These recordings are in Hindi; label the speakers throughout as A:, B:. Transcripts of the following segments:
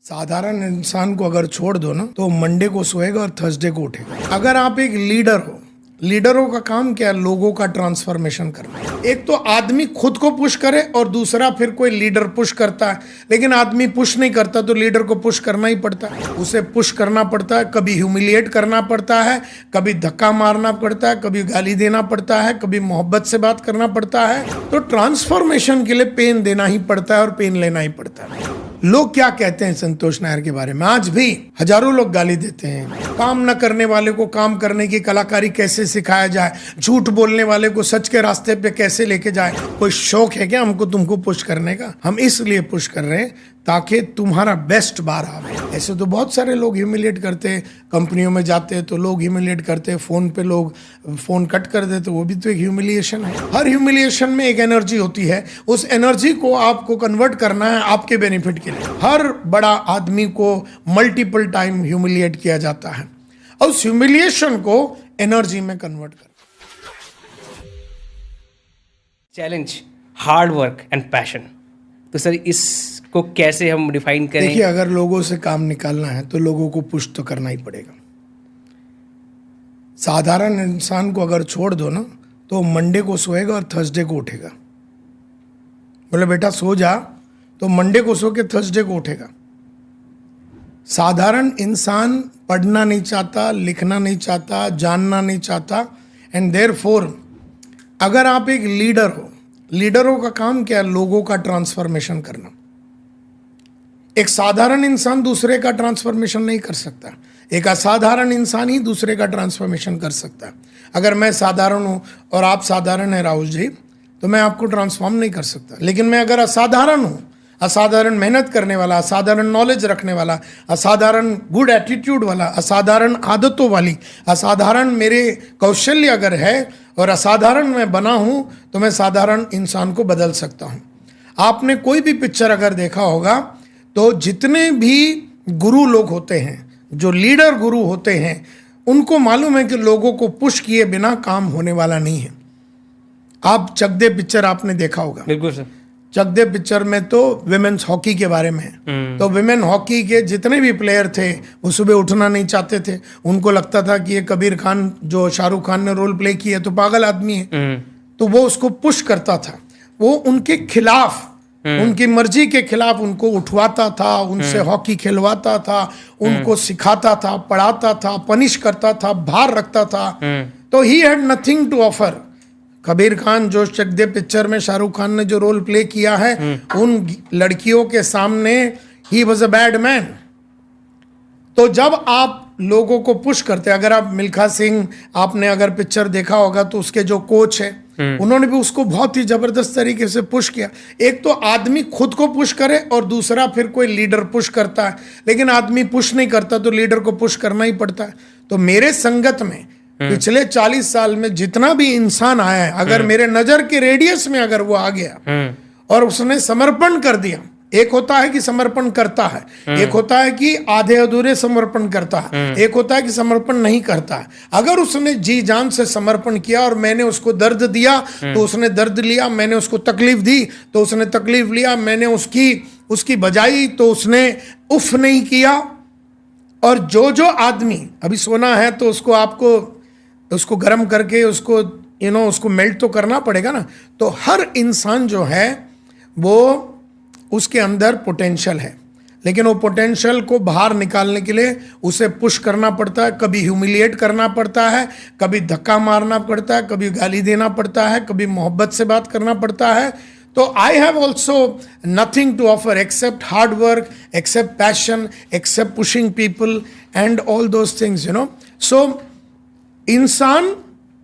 A: साधारण इंसान को अगर छोड़ दो ना तो मंडे को सोएगा और थर्सडे को उठेगा। अगर आप एक लीडर हो, लीडरों का काम क्या है? लोगों का ट्रांसफॉर्मेशन करना। एक तो आदमी खुद को पुश करे और दूसरा फिर कोई लीडर पुश करता है, लेकिन आदमी पुश नहीं करता तो लीडर को पुश करना ही पड़ता है। उसे पुश करना पड़ता है, कभी ह्यूमिलिएट करना पड़ता है, कभी धक्का मारना पड़ता है, कभी गाली देना पड़ता है, कभी मोहब्बत से बात करना पड़ता है। तो ट्रांसफॉर्मेशन के लिए पेन देना ही पड़ता है और पेन लेना ही पड़ता है। लोग क्या कहते हैं संतोष नायर के बारे में? आज भी हजारों लोग गाली देते हैं। काम न करने वाले को काम करने की कलाकारी कैसे सिखाया जाए, झूठ बोलने वाले को सच के रास्ते पे कैसे लेके जाए। कोई शौक है क्या हमको तुमको पुश करने का? हम इसलिए पुश कर रहे हैं ताकि तुम्हारा बेस्ट बार आवे। ऐसे तो बहुत सारे लोग ह्यूमिलिएट करते हैं, कंपनियों में जाते हैं तो लोग ह्यूमिलिएट करते हैं, फोन पे लोग फोन कट कर देते, वो भी तो एक ह्यूमिलिएशन है। हर ह्यूमिलिएशन में एक एनर्जी होती है, उस एनर्जी को आपको कन्वर्ट करना है आपके बेनिफिट के लिए। हर बड़ा आदमी को मल्टीपल टाइम ह्यूमिलिएट किया जाता है और उस ह्यूमिलिएशन को एनर्जी में कन्वर्ट कर।
B: Challenge, hard work and passion. तो सर इसको कैसे हम डिफाइन करें?
A: देखिए, अगर लोगों से काम निकालना है तो लोगों को पुश तो करना ही पड़ेगा। साधारण इंसान को अगर छोड़ दो ना तो मंडे को सोएगा और थर्सडे को उठेगा। बोले बेटा सो जा, तो मंडे को सो के थर्सडे को उठेगा। साधारण इंसान पढ़ना नहीं चाहता, लिखना नहीं चाहता, जानना नहीं चाहता, एंड देयरफॉर अगर आप एक लीडर हो, लीडरों का काम क्या है? लोगों का ट्रांसफॉर्मेशन करना। एक साधारण इंसान दूसरे का ट्रांसफॉर्मेशन नहीं कर सकता, एक असाधारण इंसान ही दूसरे का ट्रांसफॉर्मेशन कर सकता है। अगर मैं साधारण हूं और आप साधारण हैं राहुल जी, तो मैं आपको ट्रांसफॉर्म नहीं कर सकता। लेकिन मैं अगर असाधारण हूं, असाधारण मेहनत करने वाला, असाधारण नॉलेज रखने वाला, असाधारण गुड एटीट्यूड वाला, असाधारण आदतों वाली, असाधारण मेरे कौशल्य अगर है और असाधारण मैं बना हूं, तो मैं साधारण इंसान को बदल सकता हूं। आपने कोई भी पिक्चर अगर देखा होगा तो जितने भी गुरु लोग होते हैं, जो लीडर गुरु होते हैं, उनको मालूम है कि लोगों को पुश किए बिना काम होने वाला नहीं है। आप चक दे पिक्चर आपने देखा होगा।
B: बिल्कुल सर।
A: चक दे पिक्चर में तो विमेन्स हॉकी के बारे में है। तो विमेन हॉकी के जितने भी प्लेयर थे वो सुबह उठना नहीं चाहते थे। उनको लगता था कि ये कबीर खान जो शाहरुख खान ने रोल प्ले किया तो पागल आदमी है, तो वो उसको पुश करता था। वो उनके खिलाफ, उनकी मर्जी के खिलाफ उनको उठवाता था, उनसे हॉकी खिलवाता था, उनको सिखाता था, पढ़ाता था, पनिश करता था, भार रखता था। तो he had nothing to offer. Kabir Khan जो चक दे पिक्चर में शाहरुख खान ने जो रोल प्ले किया है, उन लड़कियों के सामने he was a bad man. तो जब आप लोगों को पुश करते, अगर आप मिल्खा सिंह आपने अगर पिक्चर देखा होगा तो उसके जो कोच है, उन्होंने भी उसको बहुत ही जबरदस्त तरीके से पुश किया। एक तो आदमी खुद को पुश करे और दूसरा फिर कोई लीडर पुश करता है, लेकिन आदमी पुश नहीं करता तो लीडर को पुश करना ही पड़ता है। तो मेरे संगत में पिछले 40 साल में जितना भी इंसान आया है, अगर मेरे नजर के रेडियस में अगर वो आ गया और उसने समर्पण कर दिया, एक होता है कि समर्पण करता है, एक होता है कि आधे अधूरे समर्पण करता है, एक होता है कि समर्पण नहीं करता है। अगर उसने जी जान से समर्पण किया और मैंने उसको दर्द दिया तो उसने दर्द लिया, मैंने उसको तकलीफ दी तो उसने तकलीफ लिया, मैंने उसकी बजाई तो उसने उफ नहीं किया। और जो आदमी अभी सोना है तो उसको आपको उसको गर्म करके उसको उसको मेल्ट तो करना पड़ेगा ना। तो हर इंसान जो है वो उसके अंदर पोटेंशियल है, लेकिन वो पोटेंशियल को बाहर निकालने के लिए उसे पुश करना पड़ता है। कभी ह्यूमिलिएट करना पड़ता है, कभी धक्का मारना पड़ता है, कभी गाली देना पड़ता है, कभी मोहब्बत से बात करना पड़ता है। तो I have also nothing to offer except hard work, except passion, except pushing people and all those things, so इंसान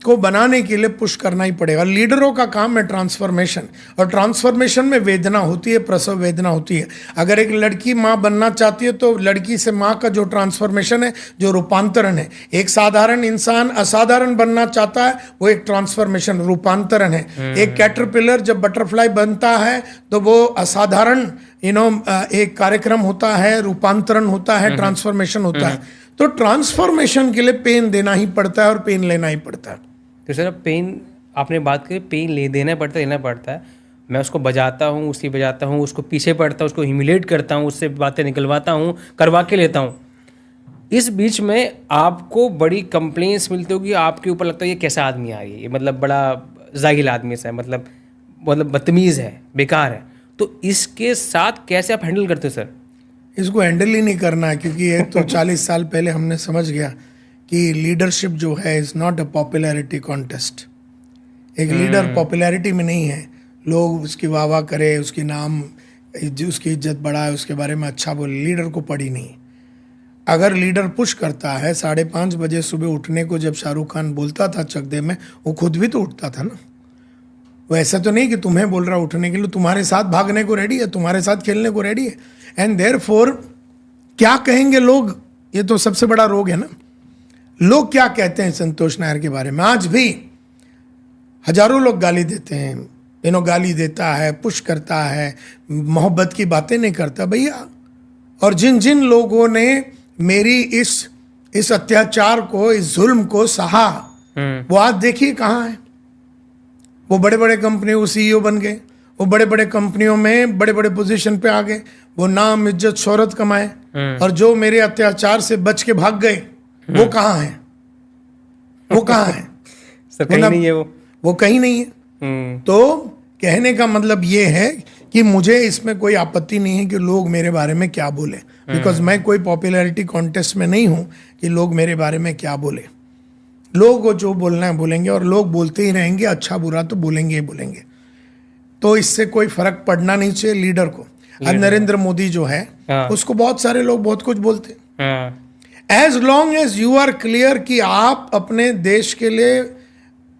A: को बनाने के लिए पुश करना ही पड़ेगा। लीडरों का काम है ट्रांसफॉर्मेशन, और ट्रांसफॉर्मेशन में वेदना होती है, प्रसव वेदना होती है। अगर एक लड़की माँ बनना चाहती है तो लड़की से माँ का जो ट्रांसफॉर्मेशन है, जो रूपांतरण है, एक साधारण इंसान असाधारण बनना चाहता है, वो एक ट्रांसफॉर्मेशन रूपांतरण है। एक कैटरपिलर जब बटरफ्लाई बनता है तो वो असाधारण एक कार्यक्रम होता है, रूपांतरण होता है, ट्रांसफॉर्मेशन होता है। तो ट्रांसफॉर्मेशन के लिए पेन देना ही पड़ता है और पेन लेना ही पड़ता है।
B: तो सर पेन आपने बात करी, पेन लेना पड़ता है, लेना पड़ता है, मैं उसको बजाता हूँ, उसको पीछे पड़ता हूँ, उसको ह्यूमिलेट करता हूँ, उससे बातें निकलवाता हूँ, करवा के लेता हूँ। इस बीच में आपको बड़ी कंप्लेंट्स मिलती होगी, आपके ऊपर लगता है ये कैसा आदमी है, ये मतलब बड़ा जाहिल आदमी है, मतलब बदतमीज़ है, बेकार है। तो इसके साथ कैसे आप हैंडल करते हो सर?
A: इसको हैंडल ही नहीं करना है, क्योंकि ये तो 40 साल पहले हमने समझ गया कि लीडरशिप जो है is not a popularity contest. एक लीडर पॉपुलैरिटी में नहीं है, लोग उसकी वाह वाह करे, उसकी नाम, उसकी इज्जत बढ़ाए, उसके बारे में अच्छा बोले, लीडर को पड़ी नहीं। अगर लीडर पुश करता है 5:30 बजे सुबह उठने को, जब शाहरुख खान बोलता था चकदे में, वो खुद भी तो उठता था ना। वो ऐसा तो नहीं कि तुम्हें बोल रहा उठने के लिए, तुम्हारे साथ भागने को रेडी है, तुम्हारे साथ खेलने को रेडी है। एंड देयरफॉर क्या कहेंगे लोग, ये तो सबसे बड़ा रोग है ना। लोग क्या कहते हैं संतोष नायर के बारे में? आज भी हजारों लोग गाली देते हैं, गाली देता है, पुश करता है, मोहब्बत की बातें नहीं करता भैया। और जिन जिन लोगों ने मेरी इस अत्याचार को, इस जुल्म को सहा, वो आज देखिए कहाँ है। वो बड़े बड़े कंपनियों सीईओ बन गए, वो बड़े बड़े कंपनियों में बड़े बड़े पोजीशन पे आ गए, वो नाम, इज्जत, शोहरत कमाए। और जो मेरे अत्याचार से बच के भाग गए, वो कहाँ है? वो कहाँ है?
B: सर कहीं नहीं है
A: वो कहीं नहीं है। तो कहने का मतलब ये है कि मुझे इसमें कोई आपत्ति नहीं है कि लोग मेरे बारे में क्या बोले, बिकॉज मैं कोई पॉपुलैरिटी कॉन्टेस्ट में नहीं हूं कि लोग मेरे बारे में क्या बोले। लोग को जो बोलना है बोलेंगे, और लोग बोलते ही रहेंगे, अच्छा बुरा तो बोलेंगे ही बोलेंगे। तो इससे कोई फर्क पड़ना नहीं चाहिए लीडर को। अब नरेंद्र मोदी जो है, उसको बहुत सारे लोग बहुत कुछ बोलते हैं। As long as you are clear कि आप अपने देश के लिए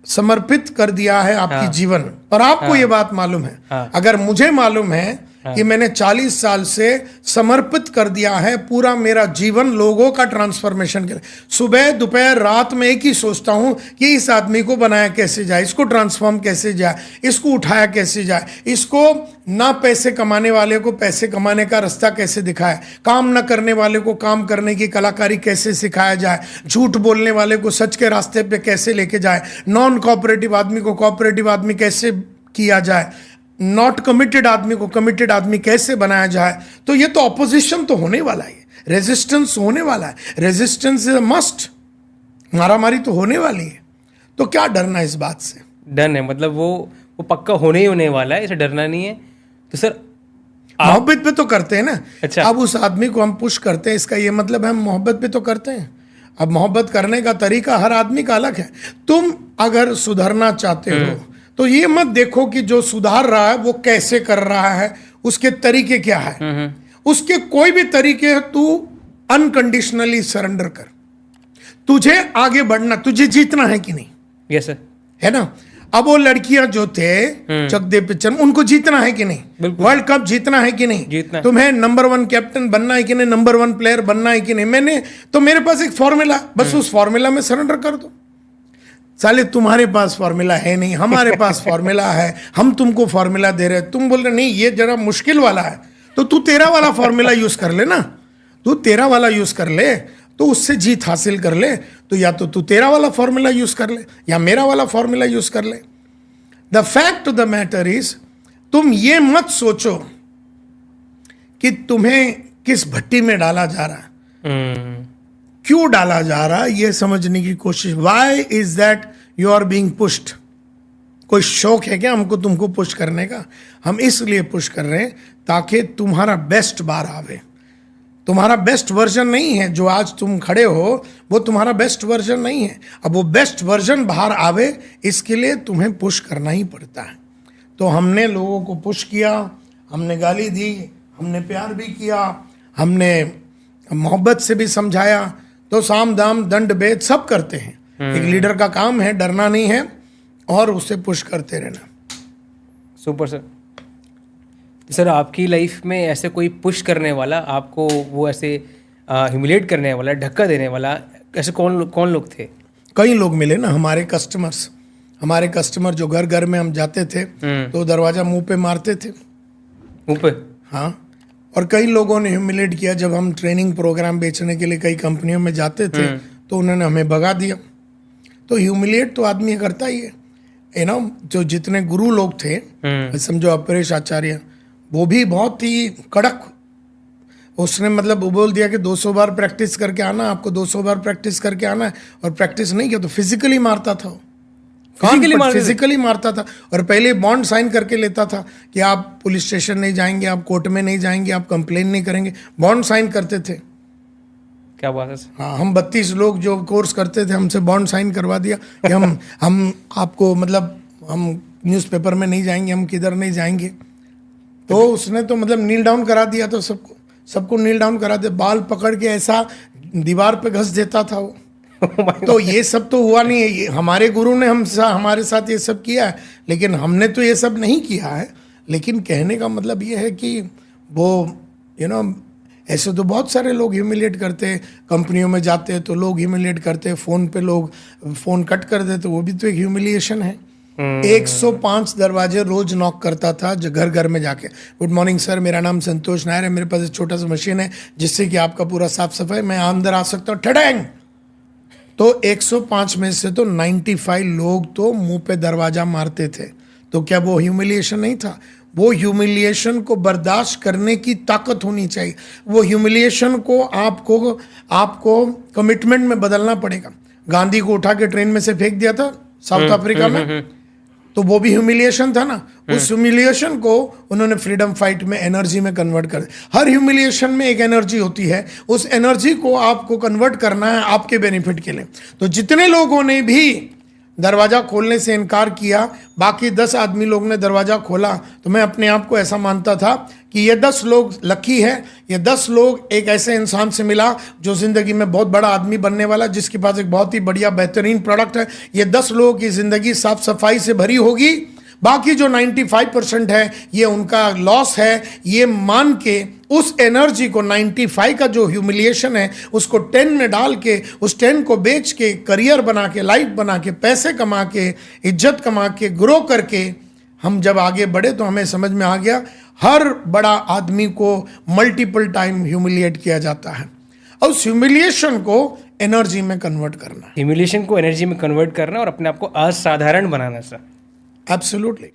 A: समर्पित कर दिया है आपकी जीवन, और आपको ये बात मालूम है, अगर मुझे मालूम है कि मैंने 40 साल से समर्पित कर दिया है पूरा मेरा जीवन लोगों का ट्रांसफॉर्मेशन के लिए। सुबह दोपहर रात में एक ही सोचता हूं कि इस आदमी को बनाया कैसे जाए, इसको ट्रांसफॉर्म कैसे जाए, इसको उठाया कैसे जाए, इसको ना पैसे कमाने वाले को पैसे कमाने का रास्ता कैसे दिखाए, काम ना करने वाले को काम करने की कलाकारी कैसे सिखाया जाए, झूठ बोलने वाले को सच के रास्ते पे कैसे लेके जाए, नॉन कोऑपरेटिव आदमी को कोऑपरेटिव आदमी कैसे किया जाए, नॉट कमिटेड आदमी को कमिटेड आदमी कैसे बनाया जाए। तो ये तो ऑपोजिशन तो होने वाला है, रेजिस्टेंस होने वाला है, रेजिस्टेंस इज अ मस्ट, मारामारी तो होने वाली है। तो क्या डरना इस बात से?
B: डन है, मतलब वो पक्का होने ही होने वाला है, इसे डरना नहीं है। तो सर
A: मोहब्बत पे तो करते हैं ना।
B: अच्छा,
A: अब उस आदमी को हम पुश करते हैं, इसका ये मतलब है हम मोहब्बत पे तो करते हैं। अब मोहब्बत करने का तरीका हर आदमी का अलग है। तुम अगर सुधरना चाहते हो तो ये मत देखो कि जो सुधार रहा है वो कैसे कर रहा है, उसके तरीके क्या है। उसके कोई भी तरीके तू अनकंडीशनली सरेंडर कर। तुझे आगे बढ़ना, तुझे जीतना है कि नहीं?
B: यस सर,
A: है ना। अब वो लड़कियां जो थे चकदे पिक्चर, उनको जीतना है कि नहीं? वर्ल्ड कप जीतना है कि नहीं?
B: जीतना।
A: तुम्हें नंबर 1 कैप्टन बनना है कि नहीं? नंबर 1 प्लेयर बनना है कि नहीं? मेरे पास एक फॉर्मूला, बस उस फॉर्मूला में सरेंडर कर दो। साले तुम्हारे पास फॉर्मूला है नहीं, हमारे पास फॉर्मूला है, हम तुमको फॉर्मूला दे रहे हैं, तुम बोल रहे नहीं ये जरा मुश्किल वाला है, तो तू तेरा वाला फॉर्मूला यूज कर ले ना। तू तेरा वाला यूज कर ले तो उससे जीत हासिल कर ले। तो या तो तू तेरा वाला फॉर्मूला यूज कर ले या मेरा वाला फॉर्मूला यूज कर ले। The fact of the matter is, तुम ये मत सोचो कि तुम्हें किस भट्टी में डाला जा रहा है, क्यों डाला जा रहा है, ये समझने की कोशिश। Why is that you are being pushed? कोई शौक है क्या हमको तुमको पुश करने का? हम इसलिए पुश कर रहे हैं ताकि तुम्हारा बेस्ट बार आवे। तुम्हारा बेस्ट वर्जन नहीं है जो आज तुम खड़े हो, वो तुम्हारा बेस्ट वर्जन नहीं है। अब वो बेस्ट वर्जन बाहर आवे, इसके लिए तुम्हें पुश करना ही पड़ता है। तो हमने लोगों को पुश किया, हमने गाली दी, हमने प्यार भी किया, हमने मोहब्बत से भी समझाया। तो साम दाम दंड भेद सब करते हैं। एक लीडर का काम है डरना नहीं है और उसे पुश करते रहना।
B: Super sir. सर आपकी लाइफ में ऐसे कोई पुश करने वाला, आपको वो ऐसे ह्यूमिलेट करने वाला, धक्का देने वाला, ऐसे कौन लोग थे?
A: कई लोग मिले ना, हमारे कस्टमर जो घर घर में हम जाते थे तो दरवाजा मुंह पे मारते थे,
B: मुंह पे।
A: हाँ, और कई लोगों ने ह्यूमिलेट किया। जब हम ट्रेनिंग प्रोग्राम बेचने के लिए कई कंपनियों में जाते थे तो उन्होंने हमें भगा दिया। तो ह्यूमिलेट तो आदमी करता ही है। जो जितने गुरु लोग थे, समझो अपरेश आचार्य, वो भी बहुत ही कड़क, उसने मतलब वो बोल दिया कि 200 बार प्रैक्टिस करके आना, आपको 200 बार प्रैक्टिस करके आना है, और प्रैक्टिस नहीं किया तो फिजिकली मारता था, फिजिकली मारता था। और पहले बॉन्ड साइन करके लेता था कि आप पुलिस स्टेशन नहीं जाएंगे, आप कोर्ट में नहीं जाएंगे, आप कंप्लेन नहीं करेंगे, बॉन्ड साइन करते थे।
B: क्या बात है।
A: हाँ, हम 32 लोग जो कोर्स करते थे, हमसे बॉन्ड साइन करवा दिया कि हम आपको मतलब हम न्यूज़पेपर में नहीं जाएंगे, हम किधर नहीं जाएंगे। तो उसने तो मतलब नील डाउन करा दिया, तो सबको नील डाउन करा दे, बाल पकड़ के ऐसा दीवार पे घस देता था वो। तो ये सब तो हुआ नहीं है, हमारे गुरु ने हमारे साथ ये सब किया है, लेकिन हमने तो ये सब नहीं किया है। लेकिन कहने का मतलब ये है कि वो ऐसे तो बहुत सारे लोग ह्यूमिलेट करते हैं, कंपनियों में जाते हैं तो लोग ह्यूमिलेट करते हैं, फ़ोन पे लोग फ़ोन कट कर देते, वो भी तो एक ह्यूमिलिएशन है। 105 दरवाजे रोज नॉक करता था, जो घर घर में जाके, गुड मॉर्निंग सर, मेरा नाम संतोष नायर है, मेरे पास एक छोटा सा मशीन है जिससे कि आपका पूरा साफ सफाई, मैं अंदर आ सकता हूँ, ठडैंग। तो 105 में से तो 95 लोग तो मुंह पे दरवाजा मारते थे। तो क्या वो ह्यूमिलिएशन नहीं था? वो ह्यूमिलिएशन को बर्दाश्त करने की ताकत होनी चाहिए। वो ह्यूमिलिएशन को आपको कमिटमेंट में बदलना पड़ेगा। गांधी को उठा के ट्रेन में से फेंक दिया था साउथ अफ्रीका में, तो वो भी ह्यूमिलिएशन था ना। उस ह्यूमिलिएशन को उन्होंने फ्रीडम फाइट में एनर्जी में कन्वर्ट कर दिया। हर ह्यूमिलिएशन में एक एनर्जी होती है, उस एनर्जी को आपको कन्वर्ट करना है आपके बेनिफिट के लिए। तो जितने लोगों ने भी दरवाज़ा खोलने से इनकार किया, बाकी 10 आदमी लोग ने दरवाज़ा खोला, तो मैं अपने आप को ऐसा मानता था कि ये 10 लोग लकी है, ये 10 लोग एक ऐसे इंसान से मिला जो ज़िंदगी में बहुत बड़ा आदमी बनने वाला, जिसके पास एक बहुत ही बढ़िया बेहतरीन प्रोडक्ट है। ये 10 लोगों की ज़िंदगी साफ सफाई से भरी होगी, बाकी जो 95% है ये उनका लॉस है। ये मान के उस एनर्जी को 95 का जो ह्यूमिलिएशन है उसको 10 में डाल के, उस 10 को बेच के करियर बना के, लाइफ बना के, पैसे कमा के, इज्जत कमा के, ग्रो करके हम जब आगे बढ़े तो हमें समझ में आ गया हर बड़ा आदमी को मल्टीपल टाइम ह्यूमिलिएट किया जाता है, और उस ह्यूमिलिएशन को एनर्जी में कन्वर्ट करना,
B: ह्यूमिलिएशन को एनर्जी में कन्वर्ट करना और अपने आप को असाधारण बनाना सर।
A: एब्सोल्युटली।